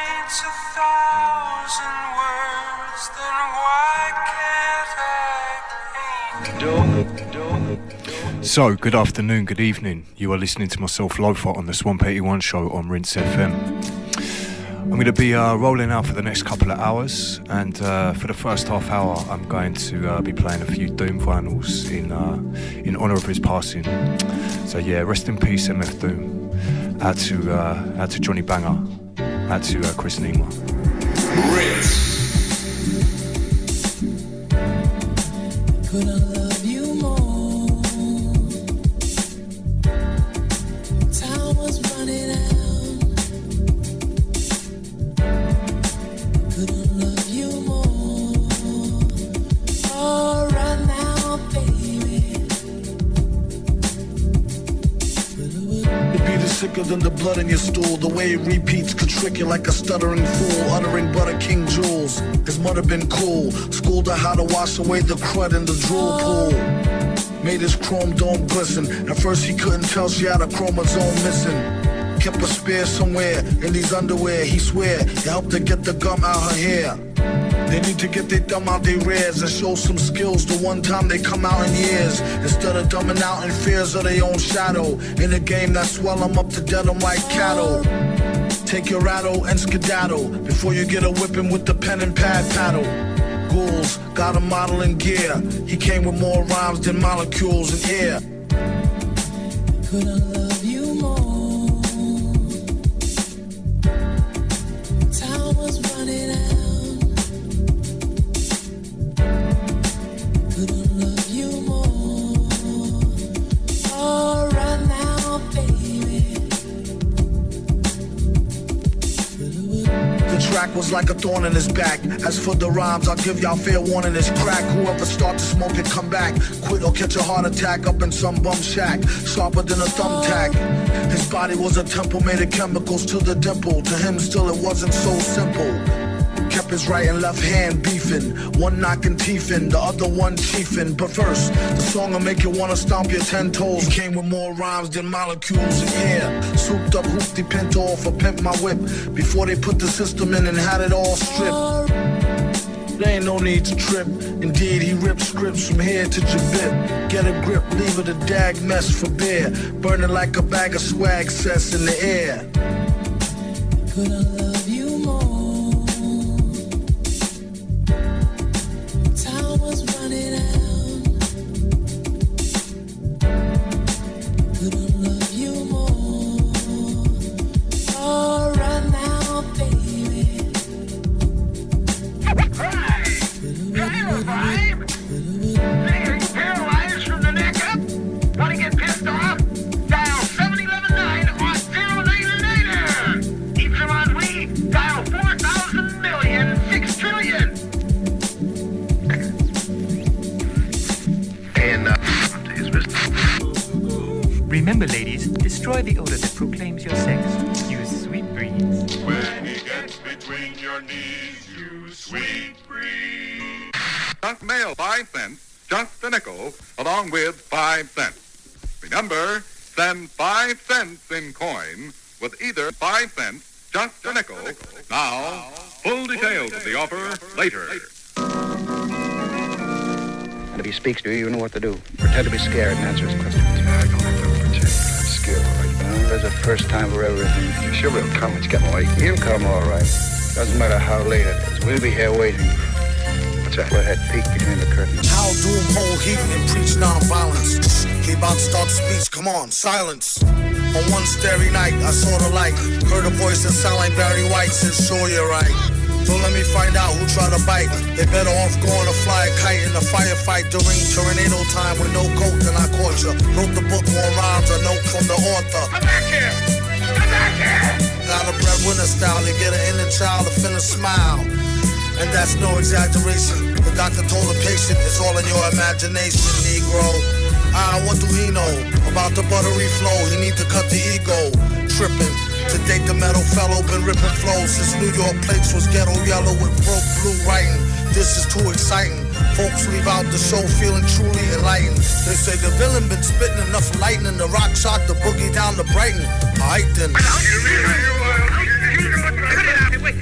needs 1,000 words, then why can't I paint? So, good afternoon, good evening. You are listening to myself, Loefah, on the Swamp 81 show on Rinse FM. I'm going to be rolling out for the next couple of hours, and for the first half hour I'm going to be playing a few Doom vinyls in honour of his passing. So yeah, rest in peace MF Doom. Out to Johnny Banger, out to Chris Nima. Rinse. Could I love you more? Time was running out. Could I love you more? Oh, right now, baby. The beat is sicker than the blood in your stool. The way it repeats could trick you like a stuttering fool, uttering Butter King jewels. His mother been cool, schooled her how to wash away the crud in the drool pool. Made his chrome dome glisten. At first he couldn't tell she had a chromosome missing. Kept a spare somewhere in these underwear. He swear it helped her get the gum out her hair. They need to get their thumb out their rears and show some skills the one time they come out in years. Instead of dumbing out in fears of their own shadow. In a game that swell them up to dead them like cattle. Take your rattle and skedaddle before you get a whipping with the pen and pad paddle. Ghouls got a model in gear. He came with more rhymes than molecules in air. Could I love you more? Time was running out. Could I love you more? Oh, right now, baby. The track was like a thorn in his back. As for the rhymes, I'll give y'all fair warning. It's crack. Whoever start to smoke it, come back. Quit or catch a heart attack up in some bum shack. Sharper than a thumbtack. His body was a temple made of chemicals to the dimple. To him still it wasn't so simple. Kept his right and left hand beefing. One knocking teeth in, the other one chiefing. But first, the song will make you wanna stomp your 10 toes. He came with more rhymes than molecules in air. Souped up hoopty pinto off a pimp my whip. Before they put the system in and had it all stripped. There ain't no need to trip. Indeed, he ripped scripts from here to Jabib. Get a grip, leave it a dag mess for beer. Burning like a bag of swag cess in the air. Could I love you more? Time was running out. Could I love you more? Oh, right now, baby. Figuring paralyzed from the neck up? Want to get pissed off? Dial 711-9 on 0909er. Keeps them on we. Dial 4,000 million, 6 trillion. And his business. Remember, ladies, destroy the odor that proclaims your sex. Use Sweet Breeze. When he gets between your knees, you sweet breeze. Junk mail 5 cents, just a nickel, along with 5 cents. Remember, send 5 cents in coin with either 5 cents, just a nickel. Now, full details of the offer later. And if he speaks to you, you know what to do. Pretend to be scared and answer his questions. I don't have to pretend. I'm scared, all right? Well, there's a first time for everything. Sure will come. It's getting late. He'll come all right. Doesn't matter how late it is. We'll be here waiting. What's that? Go ahead, peek between the curtains. How doom hold heat and preach nonviolence. He about to start the speech, come on, silence. On one starry night, I saw the light. Heard a voice that sound like Barry White, said, sure you're right. Don't let me find out who tried to bite. They better off going to fly a kite in a firefight during tornado time with no coat, then I caught you. Wrote the book on rhymes, a note from the author. Come back here! Come back here! Got a breadwinner style, they get an inner child to finna smile. And that's no exaggeration. The doctor told the patient it's all in your imagination, Negro. What do he know about the buttery flow? He need to cut the ego. Tripping. To date the metal fellow been ripping flows since New York plates was ghetto yellow with broke blue writing. This is too exciting. Folks leave out the show feeling truly enlightened. They say the villain been spitting enough lightning. The rock shot the boogie down to Brighton. Alright then. Wait,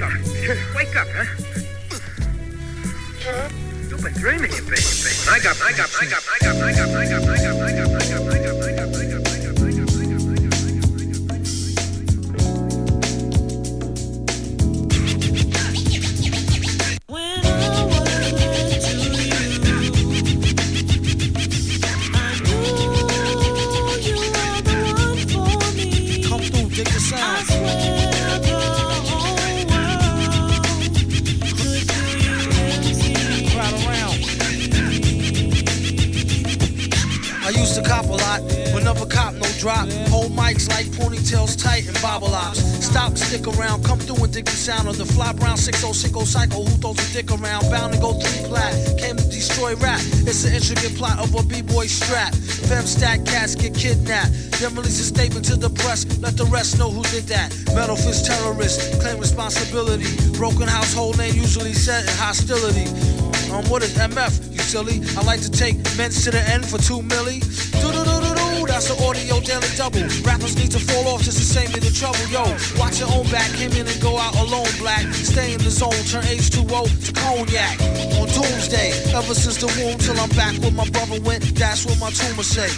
Stick around, come through and dig the sound of the fly brown 6060 cycle. Who throws a dick around? Bound to go 3 plat. Came to destroy rap. It's an intricate plot of a b-boy strap. Fem stack cats get kidnapped. Then release a statement to the press. Let the rest know who did that. Metal fist terrorists claim responsibility. Broken household name usually set in hostility. What is MF? You silly. I like to take ments to the end for 2 milli. Do-do-do-do-do. That's an audio daily double. Rappers need to fall off just to save me the trouble. Yo, watch your own back. Came in and go out alone, black. Stay in the zone. Turn H2O to cognac. On doomsday, ever since the womb till I'm back where my brother went. That's what my tumor say.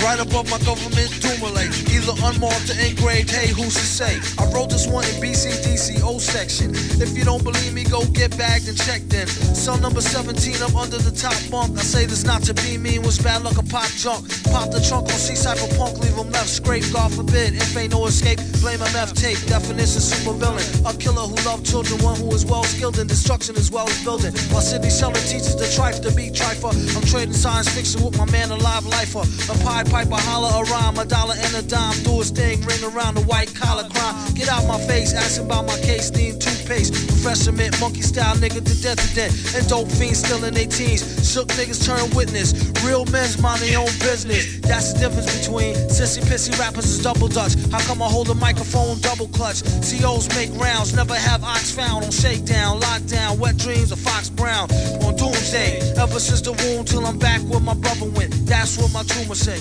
Right above my government doomulate. Either unmarked or engraved, hey, who's to say? I wrote this one in BCDCO section. If you don't believe me, go get bagged and checked in. Cell number 17 up under the top bunk. I say this not to be mean, was bad luck a pop junk. Pop the trunk on C-Cypher punk, leave him left scrape. God forbid, if ain't no escape, blame MF tape. Definition super villain. A killer who loved children, one who is well skilled in destruction as well as building. While Sidney Sheldon teaches the trife to be trifer. I'm trading science fiction with my man alive lifer. A pie piper, holler a rhyme, $1 and a dime, do his thing, ring around the white collar crime. Get out my face, asking about my case, need toothpaste. Professor Mint, monkey style nigga to death to death. And dope fiends still in their teens. Shook niggas turn witness. Real men's mind their own business. That's the difference between sissy pissy rappers is double dutch. How come I hold a microphone double clutch? COs make rounds, never have ox found on shakedown, lockdown, wet dreams of Fox Brown. On doomsday, ever since the womb till I'm back where my brother went. That's what my tumor say.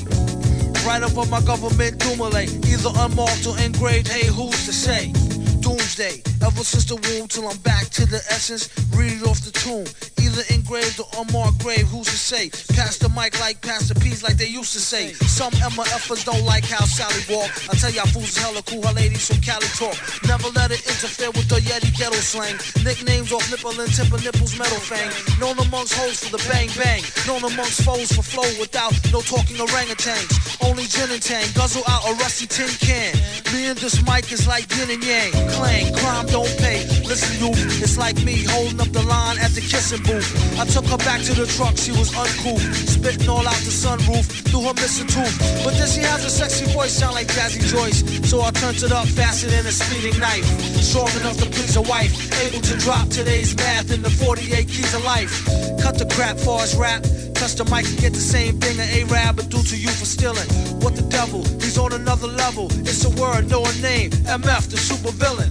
Right above my government doomulate. Either unmarked or engraved, hey, who's to say? Doomsday, ever since the womb till I'm back to the essence. Read it off the tomb. Either engraved or unmarked grave, who's to say? Pass the mic like Pastor P's like they used to say. Some MFers don't like how Sally walk. I tell y'all fools is hella cool, her ladies from Cali talk. Never let it interfere with the Yeti ghetto slang. Nicknames off nipple and tip of nipples metal fang. Known amongst hoes for the bang bang. Known amongst foes for flow without no talking orangutans. Only gin and tang, guzzle out a rusty tin can. Me and this mic is like yin and yang. Clang, crime don't pay. Listen, you, it's like me holding up the line at the kissing booth. I took her back to the truck, she was uncool. Spitting all out the sunroof through her missing tooth. But then she has a sexy voice, sound like Jazzy Joyce. So I turned it up faster than a speeding knife. Strong enough to please a wife. Able to drop today's math in the 48 keys of life. Cut the crap for his rap. Touch the mic and get the same thing an A-Rab would do to you for stealing. What the devil? He's on another level. It's a word, no a name. MF, the super villain.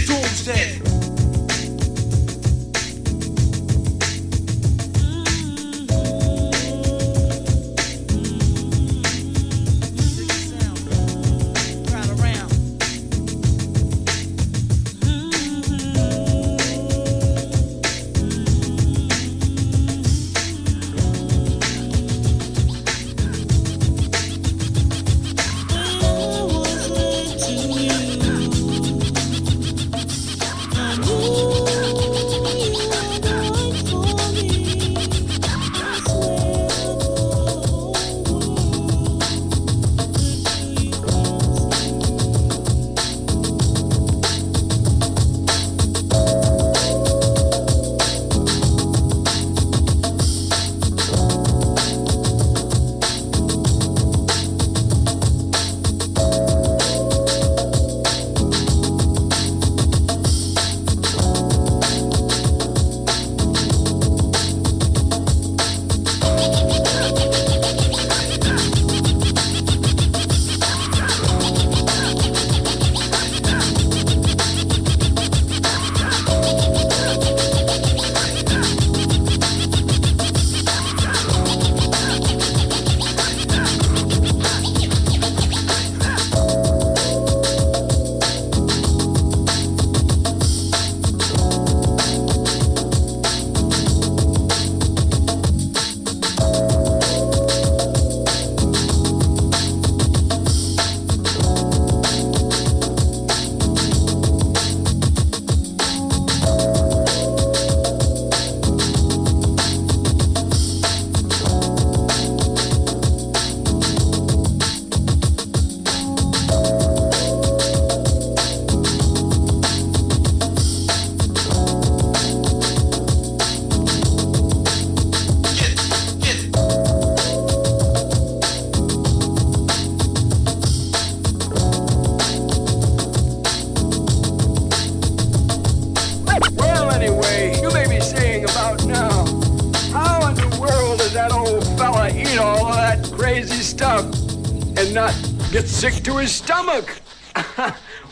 Doomsday. and not get sick to his stomach.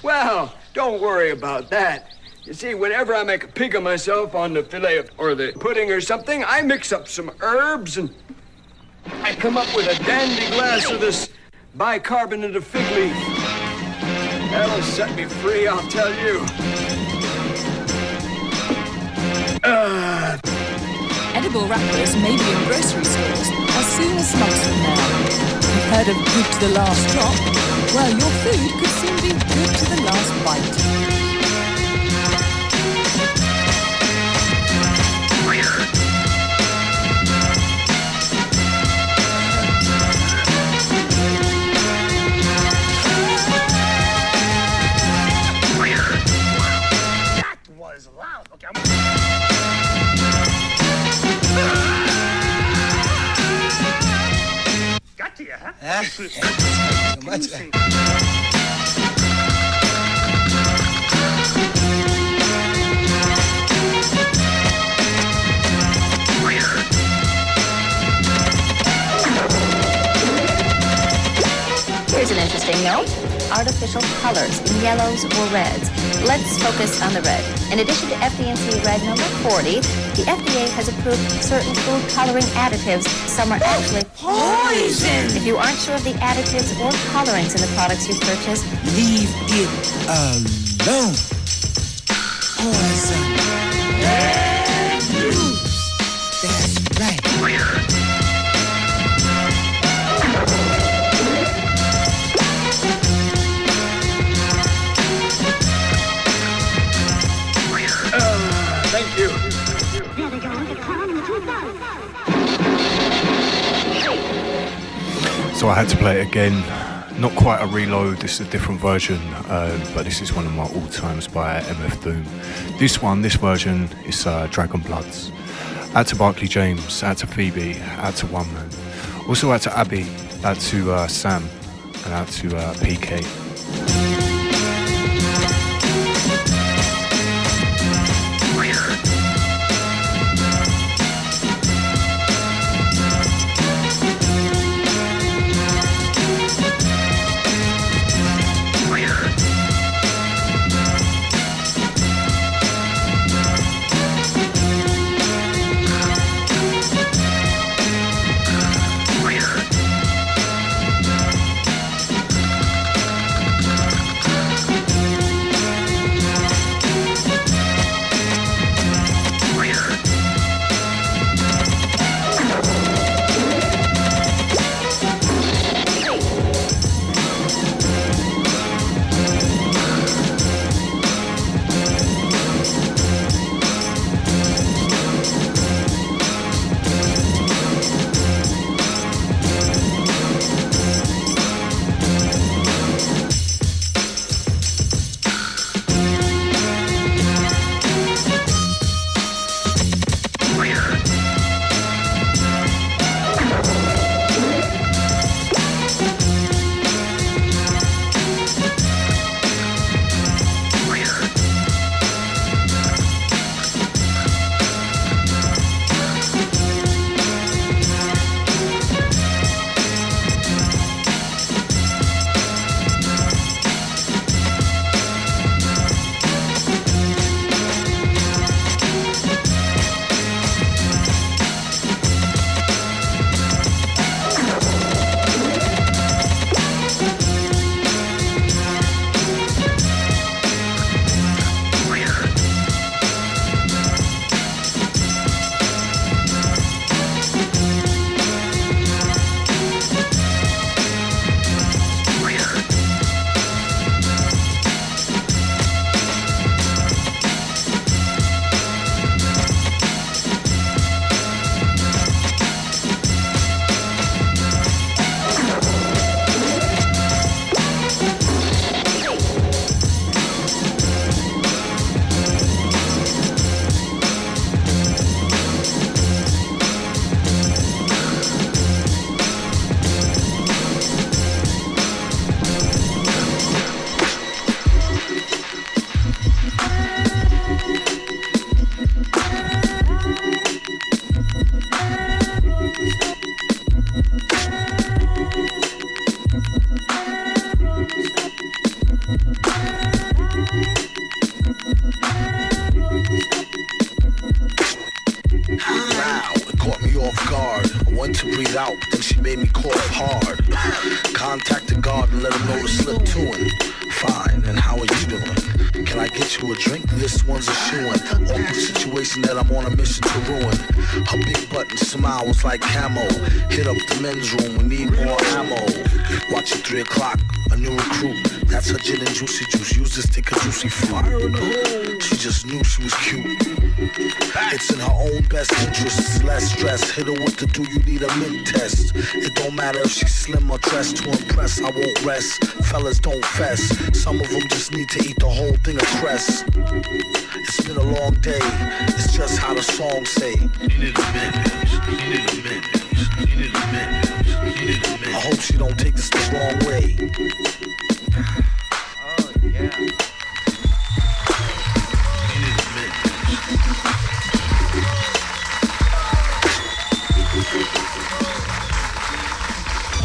Well, don't worry about that. You see, whenever I make a pig of myself on the fillet or the pudding or something, I mix up some herbs and I come up with a dandy glass of this bicarbonate of fig leaf. That'll set me free, I'll tell you. Edible wrappers may be in grocery stores as soon as months from now. You've heard of good to the last drop? Well, your food could soon be good to the last bite. That was loud. Okay, got to you, huh? Here's an interesting note. Artificial colors in yellows or reds. Let's focus on the red. In addition to FD&C Red number 40, the FDA has approved certain food coloring additives. Some are actually poison. If you aren't sure of the additives or colorings in the products you purchase, leave it alone. Poison. Let loose. That's right. Thank you. So I had to play it again. Not quite a reload, this is a different version, but this is one of my all-times by MF Doom. This version is Dragon Bloods. Out to Barclay James, out to Phoebe, out to One Man. Also out to Abby, out to Sam, and out to PK. Wow, it caught me off guard. I went to breathe out, but then she made me cough hard. Contacted God and let him know to slip to him. Fine, and how are you doing? Can I get you a drink? This one's a shoo-in. Awkward situation that I'm on a mission to ruin. Her big button smile was like camo. Hit up the men's room, we need more ammo. Watch at 3 o'clock, a new recruit. That's her gin and juicy juice. Use this to take a juicy fruit. She just knew she was cute. It's in her own best interest. It's less stress. Hit her with the do you need a mint test. It don't matter if she's slim or dressed to impress. I won't rest. Fellas don't fess. Some of them just need to eat the whole thing of cress. It's been a long day. It's just how the song say. I hope she don't take this the wrong way. Oh, yeah.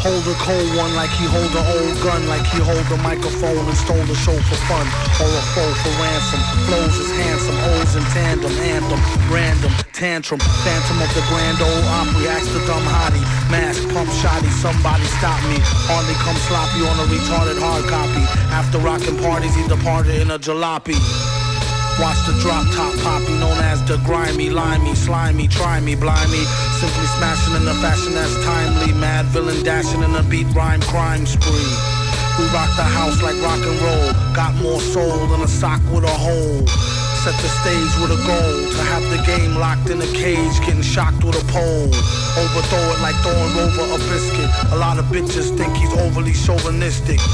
Hold a cold one like he hold an old gun, like he hold a microphone and stole the show for fun, or a foe for ransom. Flows is handsome, O's in tandem, anthem, random, tantrum, phantom of the Grand Ole Opry. Ask the dumb hottie, mask, pump shotty, somebody stop me. Hardly come sloppy on a retarded hard copy. After rockin' parties, he departed in a jalopy. Watch the drop top poppy, known as the grimy, limey, slimy, try me, blimey. Simply smashing in a fashion that's timely. Mad villain dashing in a beat rhyme crime spree. We rock the house like rock and roll. Got more soul than a sock with a hole. Set the stage with a goal to have the game locked in a cage, getting shocked with a pole. Overthrow it like throwing over a biscuit. A lot of bitches think he's overly chauvinistic.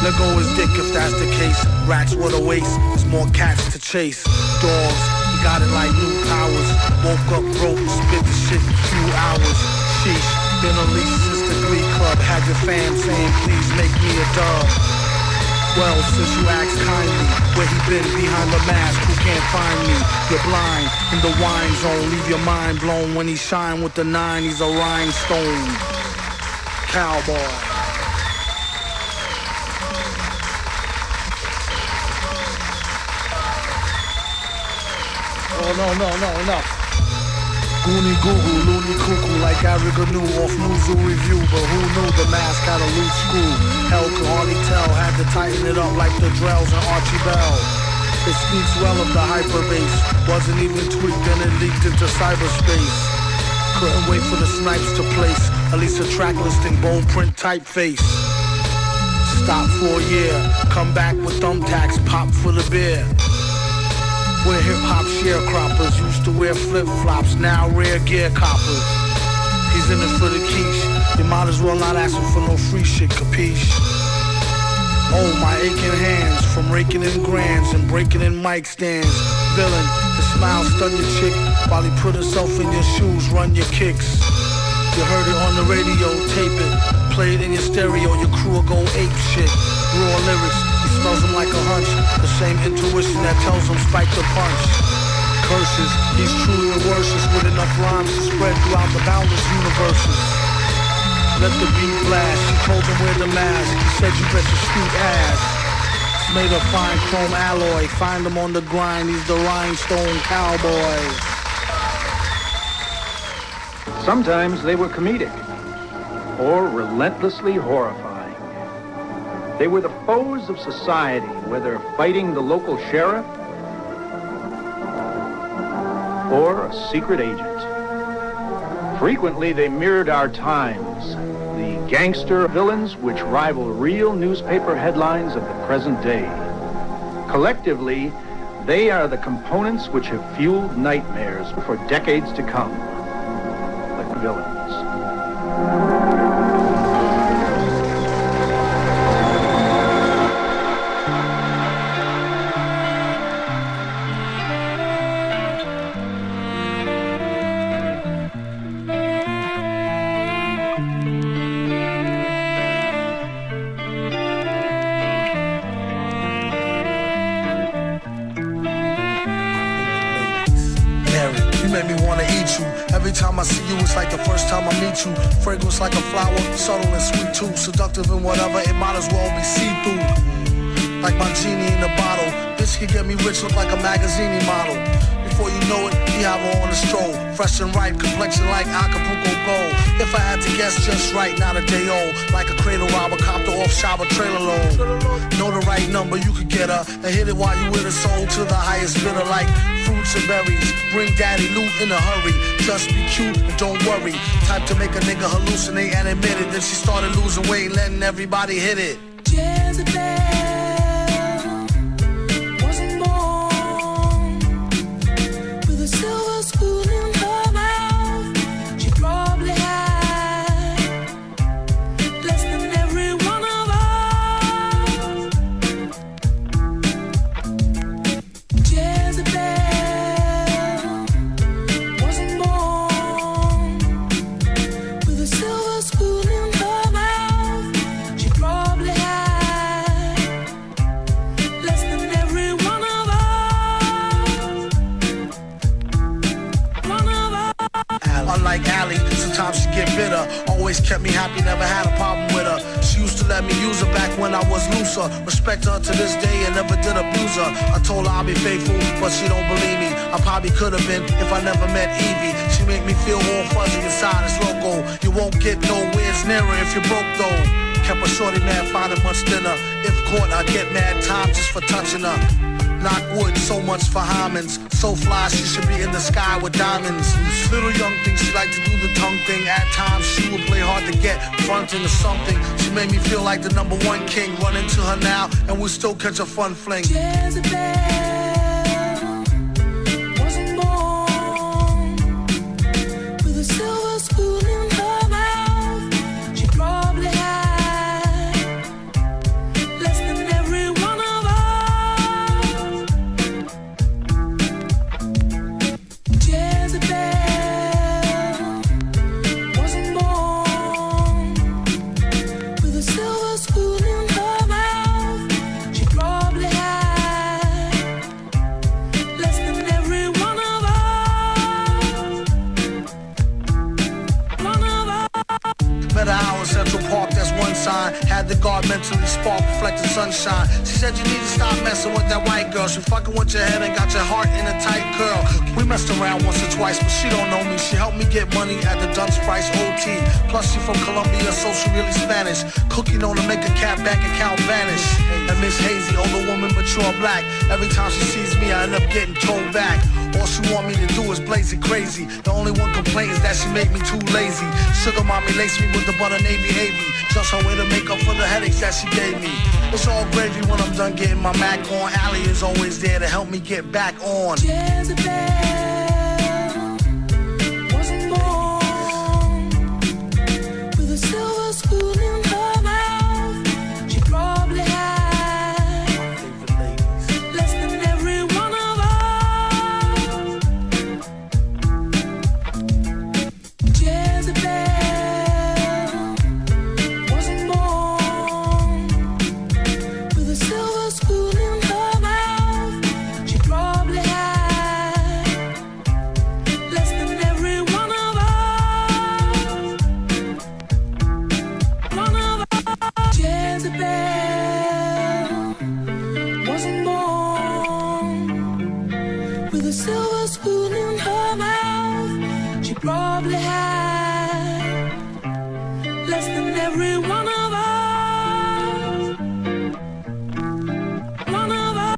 Let go his dick if that's the case. Rats with a waist, there's more cats to chase. Dogs, he got it like new powers. Woke up broke, spit the shit in a few hours. Sheesh, been unleashed since the Glee Club. Had your fam saying please make me a dub. Well, since you asked kindly, where he been behind the mask, who can't find me? You're blind, in the wine zone, leave your mind blown. When he shine with the 9, he's a rhinestone cowboy. Oh, no, enough. Goonie goo goo, loony cuckoo, like Ariganu off Newzoo Review. But who knew the mask had a loose screw? Hell could hardly tell, had to tighten it up like the Drells and Archie Bell. It speaks well of the hyperbase. Wasn't even tweaked and it leaked into cyberspace. Couldn't wait for the snipes to place at least a track listing, bold print typeface. Stop for a year, come back with thumbtacks, pop for the beer. We're hip-hop sharecroppers, used to wear flip-flops, now rare gear coppers. He's in it for the quiche, you might as well not ask him for no free shit, capiche? Oh, my aching hands, from raking in grands and breaking in mic stands. Villain, the smile stun your chick, while he put himself in your shoes, run your kicks. You heard it on the radio, tape it, play it in your stereo, your crew will go ape shit. Raw lyrics, smells him like a hunch, the same intuition that tells him spike the punch. Curses, he's truly the worstest with enough rhymes to spread throughout the boundless universes. Let the beat blast, she told him wear the mask, he said you bet your sweet ass. It's made of fine chrome alloy, find him on the grind, he's the rhinestone cowboy. Sometimes they were comedic, or relentlessly horrifying. They were the foes of society, whether fighting the local sheriff or a secret agent. Frequently, they mirrored our times, the gangster villains which rival real newspaper headlines of the present day. Collectively, they are the components which have fueled nightmares for decades to come. The villains. Every time I see you, it's like the first time I meet you. Fragrance like a flower, subtle and sweet too. Seductive and whatever, it might as well be see-through. like my genie in a bottle. This could get me rich, look like a magazine model. Before you know it, we have her on a stroll. Fresh and ripe, complexion like Acapulco gold. If I had to guess, just right, not a day old. Like a cradle robber, copter off shower trailer load. Know the right number, you could get her and hit it while you with her soul to the highest bidder. Like fruits and berries, bring daddy loot in a hurry. Just be cute and don't worry. Type to make a nigga hallucinate and admit it. Then she started losing weight, letting everybody hit it. Jezebel wasn't born with a silver spoon in her mouth. She probably had less than every one of us. Jezebel wasn't born with a silver spoon in her mouth. She probably had less than every one of us. One of us. Unlike Allie, sometimes she get bitter. Always kept me happy, never had a problem with her. She used to let me use her back when I was looser. Respect her to this day and never did abuse her. I told her I'll be faithful, but she don't believe me. I probably could have been if I never met Evie. She make me feel all fuzzy inside, it's loco. You won't get nowhere near her if you're broke though. Kept a shorty mad, finding much thinner. If caught, I get mad time just for touching her. Knock wood, so much for Hymens. So fly, she should be in the sky with diamonds. Little young thing, she like to do the tongue thing. At times, she would play hard to get, fronting or something. She made me feel like the #1 king. Run into her now, and we'll still catch a fun fling. Jezebel wasn't born with a silver spoon in her mouth. She probably had less than every one of us. Jezebel wasn't born with a silver spoon in her mouth. She probably had less than every one of us. One of us. Met her out in Central Park, that's one sign. Had the guard mentally spark, reflecting sunshine. She said you need to stop messing with that white girl. She fucking with your head and got your heart in a tight curl. We messed around once or twice, but she don't know me. She helped me get money at the Dunce Price OT. Plus she from Colombia, so she really Spanish. Cookie known to make a cat bank account vanish. And Miss Hazy, older woman, mature black. Every time she sees me, I end up getting told back. All she want me to do is blaze it crazy. The only one complaint is that she make me too lazy. Sugar mommy laced me with the butter navy Avy. Just her way to make up for the headaches that she gave me. It's all gravy when I'm done getting my Mac on. Allie is always there to help me get back on. Jezebel wasn't born with a silver spoon in her mouth. She probably had less than every one of us. Jezebel wasn't born with a silver spoon in her mouth. She probably had less than every one of us. One of us. Jezebel wasn't born with a silver spoon in her mouth. She probably had less than every one of us. One of us.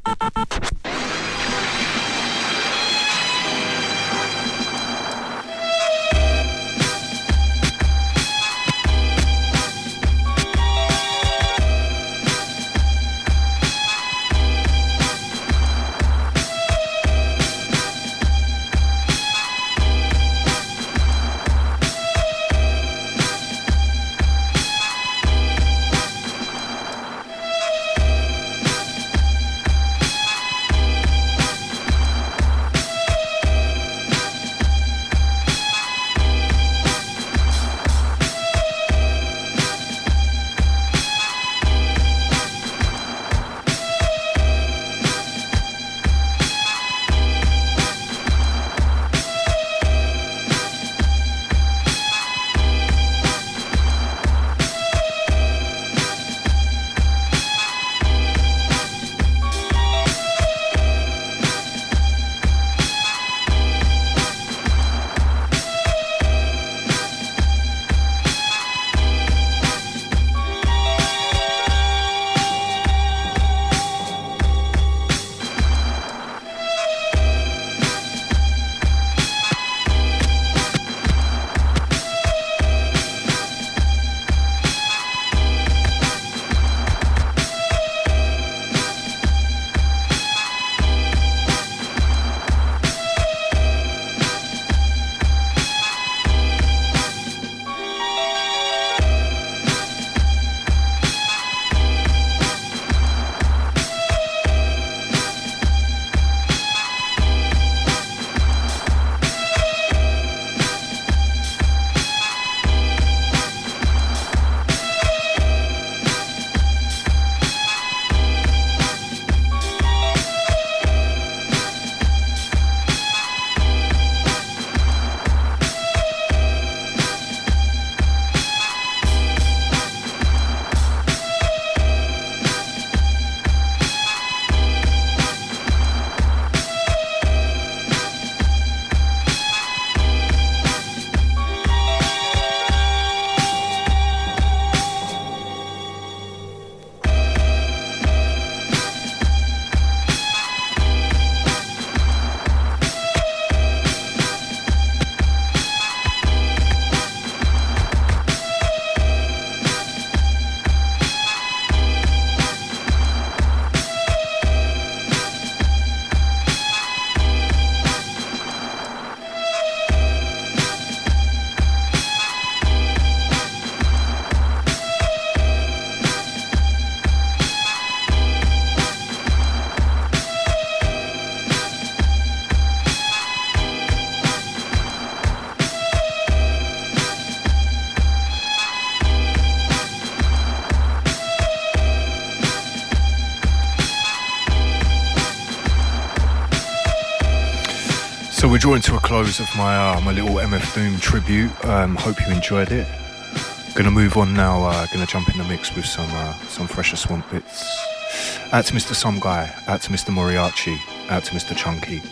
So we're drawing to a close of my my little MF Doom tribute. Hope you enjoyed it. Gonna move on now. Gonna jump in the mix with some fresher swamp bits. Out to Mr. Some Guy. Out to Mr. Moriarty. Out to Mr. Chunky.